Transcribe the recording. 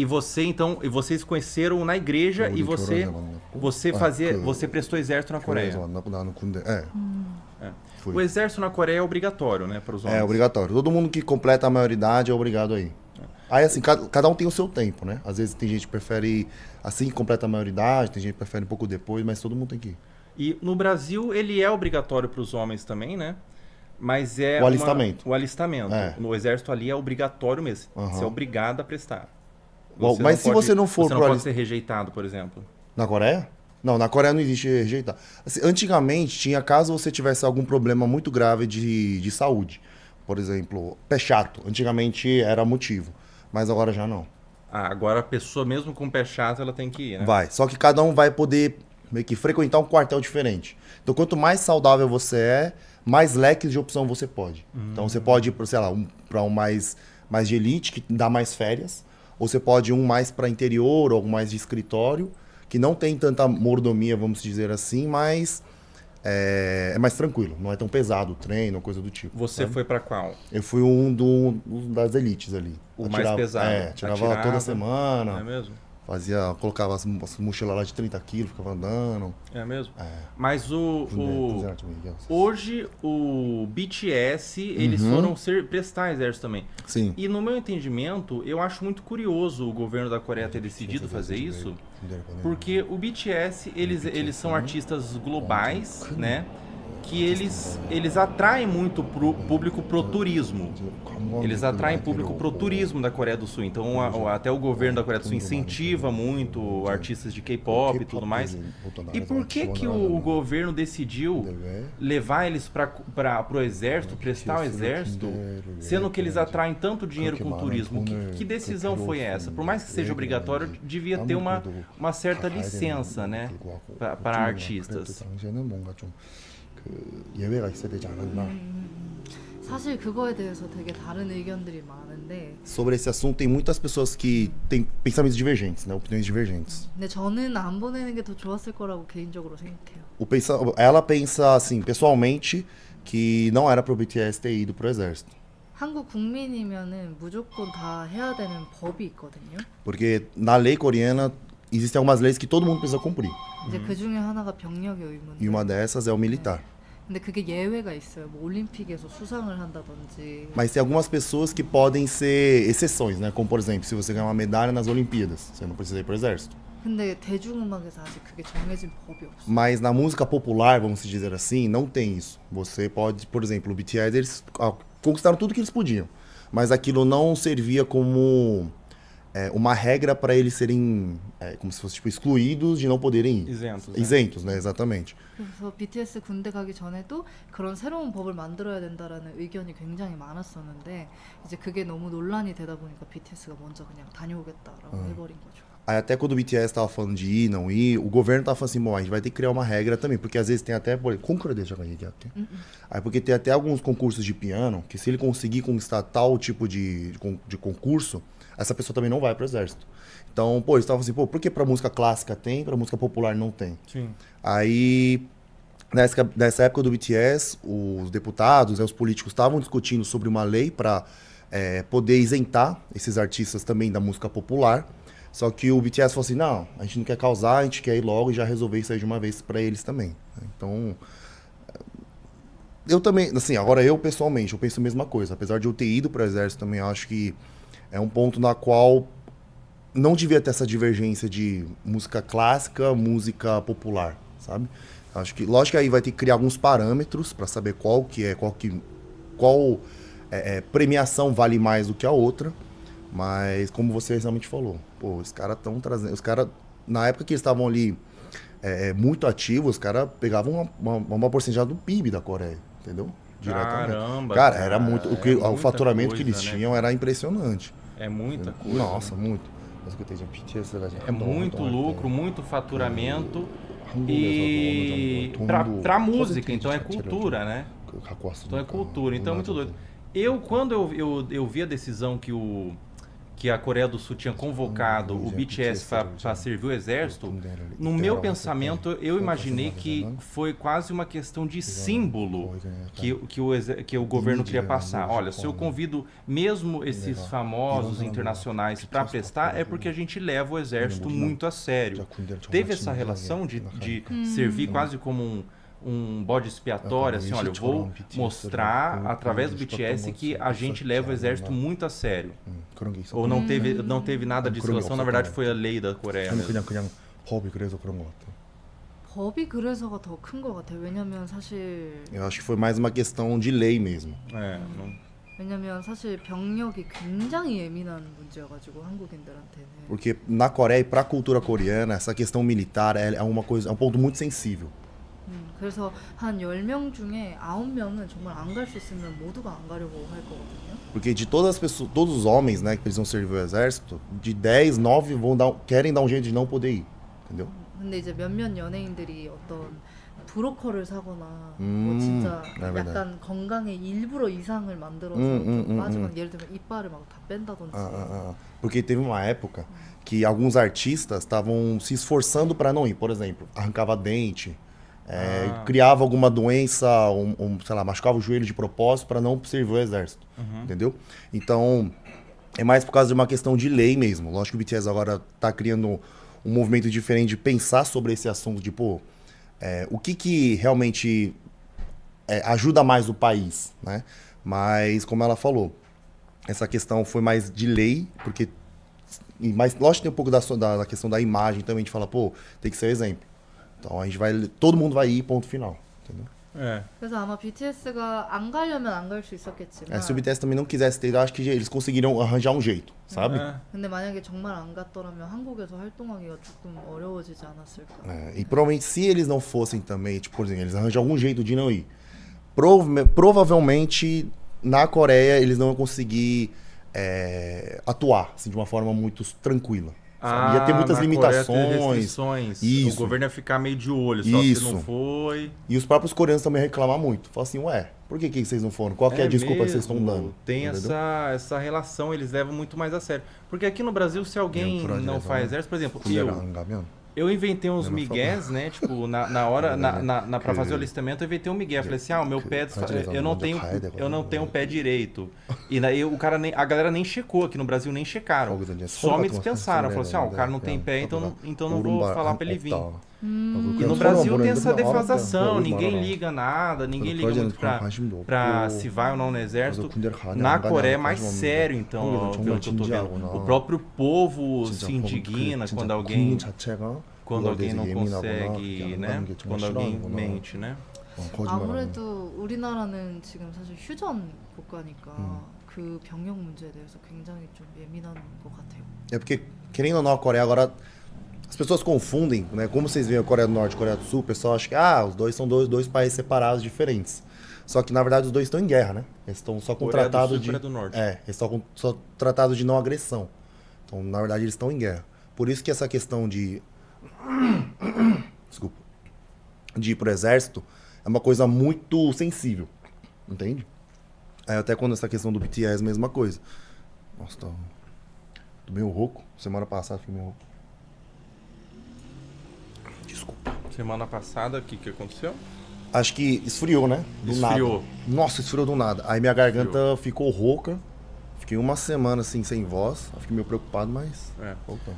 E você, então, e vocês conheceram na igreja e você prestou exército na Coreia. 교회에서 만났고 나는 군대. 예. É. Fui. O exército na Coreia é obrigatório, né, para os homens. É obrigatório. Todo mundo que completa a maioridade é obrigado aí. Aí assim, cada um tem o seu tempo, né? Às vezes tem gente que prefere ir assim que completa a maioridade, tem gente que prefere um pouco depois, mas todo mundo tem que ir. E no Brasil ele é obrigatório para os homens também, né? Mas é O alistamento. o alistamento. É. No exército ali é obrigatório mesmo. Uhum. Você é obrigado a prestar. Mas se você não for você não pro pode ser rejeitado, por exemplo. Na Coreia? Não, na Coreia não existe rejeitar. Assim, antigamente tinha, caso você tivesse algum problema muito grave de saúde, por exemplo, pé chato. Antigamente era motivo, mas agora já não. Ah, agora a pessoa mesmo com pé chato ela tem que ir, né? Vai. Só que cada um vai poder meio que frequentar um quartel diferente. Então quanto mais saudável você é, mais leques de opção você pode. Então você pode ir para, sei lá, para um mais de elite, que dá mais férias. Ou você pode ir um mais para interior, ou mais de escritório, que não tem tanta mordomia, vamos dizer assim, mas é mais tranquilo. Não é tão pesado o treino, coisa do tipo. Você sabe? foi para qual? Eu fui das elites ali. O mais pesado. Tirava toda semana. É mesmo? Colocava as mochilas lá de 30 quilos, ficava andando. É mesmo? É. Mas hoje o BTS, eles foram prestar exército também. Sim. E no meu entendimento, eu acho muito curioso o governo da Coreia ter decidido fazer isso, porque o BTS, eles são artistas globais, né? Que eles atraem muito pro público pro turismo. Eles atraem público pro turismo da Coreia do Sul. Então até o governo da Coreia do Sul incentiva muito artistas de K-pop e tudo mais. E por que o governo decidiu levar eles para o exército, prestar o exército, sendo que eles atraem tanto dinheiro com o turismo? Que decisão foi essa? Por mais que seja obrigatório, devia ter uma certa licença, né, para artistas. 예외가 있어야 되지 않았나. 사실 그거에 대해서 되게 다른 의견들이 많은데. Sobre esse assunto tem muitas pessoas que têm pensamentos divergentes, né, opiniões divergentes. 근데 저는 안 보내는 게 더 좋았을 거라고 개인적으로 생각해요. Ela pensa assim, pessoalmente, que não era pro BTS ter ido pro exército. 한국 국민이면은 무조건 다 해야 되는 법이 있거든요. Porque na lei coreana existem algumas leis que todo mundo precisa cumprir. 이제 그 중에 하나가 병력의 의무인데. E uma dessas é o militar. 근데 그게 예외가 있어요. 뭐 올림픽에서 수상을 한다든지. Mas tem algumas pessoas que podem ser exceções, né? Como por exemplo, se você ganhar uma medalha nas Olimpíadas, você não precisa ir pro exército. 근데 대중음악에서 아직 그게 정해진 법이 없어. Mas na música popular, vamos dizer assim, não tem isso. Você pode, por exemplo, o BTS, eles conquistaram tudo que eles podiam, mas aquilo não servia como uma regra para eles serem como se fosse tipo excluídos de não poderem ir. Isentos, né? Isentos, né? Exatamente. 그래서 BTS 군대 가기 전에도 그런 새로운 법을 만들어야 된다라는 의견이 굉장히 많았었는데 이제 그게 너무 논란이 되다 보니까 BTS가 먼저 그냥 다녀오겠다라고 해버린 거죠. Aí até quando o BTS estava falando de ir, não ir, o governo estava falando assim, bom, a gente vai ter que criar uma regra também, porque às vezes tem até, aí porque tem até alguns concursos de piano, que se ele conseguir conquistar tal tipo de concurso, essa pessoa também não vai pro exército. Então, eles estavam assim, por que pra música clássica tem, pra música popular não tem? Sim. Aí, nessa época do BTS, os deputados, os políticos estavam discutindo sobre uma lei para poder isentar esses artistas também da música popular. Só que o BTS falou assim, não, a gente não quer causar, a gente quer ir logo e já resolver isso aí de uma vez para eles também. Então, eu também, assim, agora eu pessoalmente, eu penso a mesma coisa. Apesar de eu ter ido para o exército também, eu acho que é um ponto na qual não devia ter essa divergência de música clássica, música popular, sabe? Acho que, lógico que aí vai ter que criar alguns parâmetros para saber qual premiação vale mais do que a outra. Mas, como você realmente falou, os caras estão trazendo... Os caras, na época que eles estavam ali muito ativos, os caras pegavam uma porcentagem do PIB da Coreia, entendeu? Caramba! Cara, era muito... O faturamento coisa, que eles tinham era impressionante. É muita coisa. Nossa, né? muito. É muito lucro, muito faturamento. E pra música, então é cultura, né? Então é cultura, então é muito doido. Quando eu vi a decisão que que a Coreia do Sul tinha convocado o BTS para servir o exército, no meu pensamento eu imaginei que foi quase uma questão de símbolo que o governo queria passar. Olha, se eu convido mesmo esses famosos internacionais para prestar, é porque a gente leva o exército muito a sério. Teve essa relação de servir quase como um bode expiatório, assim, olha, eu vou mostrar através do BTS que a gente leva o exército muito a sério. Ou não teve nada disso, relação, na verdade foi a lei da Coreia. 그냥 법이 그래서 그런 것 같아요. 법이 그래서가 더 큰 것 같아요. 왜냐면 사실 Eu acho que foi mais uma questão de lei mesmo. 왜냐면 사실 병력이 굉장히 예민한 문제여가지고 한국인들한테는. Porque na Coreia e para a cultura coreana, essa questão militar é uma coisa, é um ponto muito sensível. 그래서 한 10명 중에 9명은 정말 안 갈 수 있으면 모두가 안 가려고 할 거거든요. Porque de todas as pessoas, todos os homens, né, que precisam servir o exército, de 10, 9 querem dar um jeito de não poder ir, entendeu? 근데 이제 몇몇 연예인들이 어떤 브로커를 사거나 뭐 진짜 약간 건강에 일부러 이상을 만들어서 좀 빠지거나 예를 들면 이빨을 막 다 뺀다든지. Porque teve uma época que alguns artistas estavam se esforçando para não ir, por exemplo, arrancava dente, criava alguma doença, sei lá, machucava o joelho de propósito para não servir o exército, entendeu? Então, é mais por causa de uma questão de lei mesmo. Lógico que o BTS agora tá criando um movimento diferente de pensar sobre esse assunto, de, pô, o que realmente ajuda mais o país, né? Mas, como ela falou, essa questão foi mais de lei, porque... Mas, lógico que tem um pouco da questão da imagem também, de falar, pô, tem que ser exemplo. Então a gente vai, todo mundo vai ir, ponto final, entendeu? 그래서 아마 BTS가 안 가려면 안 갈 수 있었겠지만 Se o BTS também não quisesse ter, eu acho que eles conseguiriam arranjar um jeito, sabe? 근데 만약에 정말 안 갔더라면 한국에서 활동하기가 조금 어려워지지 않았을까? E provavelmente se eles não fossem também, tipo, por exemplo, eles arranjam algum jeito de não ir, provavelmente na Coreia eles não iam conseguir atuar assim, de uma forma muito tranquila. Ia ter muitas limitações. Isso. O governo ia ficar meio de olho, só se não foi. E os próprios coreanos também reclamar muito. Falar assim, por que vocês não foram? Qual que é a desculpa que vocês estão dando? Tem essa relação, eles levam muito mais a sério. Porque aqui no Brasil, se alguém não faz exército, por exemplo, eu inventei uns migués, né? Tipo, na hora, pra fazer o alistamento, eu inventei um migué. Falei assim, o meu pé, eu não tenho pé direito. E daí a galera nem checou, aqui no Brasil nem checaram. Só me dispensaram. Falaram assim, o cara não tem pé, então não vou falar pra ele vir. E no Brasil tem essa defasação, ninguém liga nada, ninguém liga muito pra se vai ou não no exército. Na Coreia é mais sério, então, pelo que eu tô vendo. O próprio povo se indigna quando alguém não consegue, né? Quando alguém mente, né? 아무래도 우리나라는 지금 사실 휴전 국가니까 그 병역 문제에 대해서 굉장히 좀 예민한 것 같아요. É porque, querendo ou não, a Coreia agora... As pessoas confundem, né? Como vocês veem a Coreia do Norte e a Coreia do Sul, o pessoal acha que os dois são dois países separados, diferentes. Só que, na verdade, os dois estão em guerra, né? Eles estão só com tratado de... do Norte. Eles estão só tratado de não agressão. Então, na verdade, eles estão em guerra. Por isso que essa questão de... Desculpa. De ir pro exército é uma coisa muito sensível. Entende? Até quando essa questão do BTS é a mesma coisa. Nossa, tô meio rouco. Semana passada fiquei meio rouco. Desculpa. Semana passada, o que aconteceu? Acho que esfriou, né? Esfriou. Nada. Nossa, esfriou do nada. Aí minha garganta ficou rouca. Fiquei uma semana assim sem voz. Fiquei meio preocupado, mas voltando.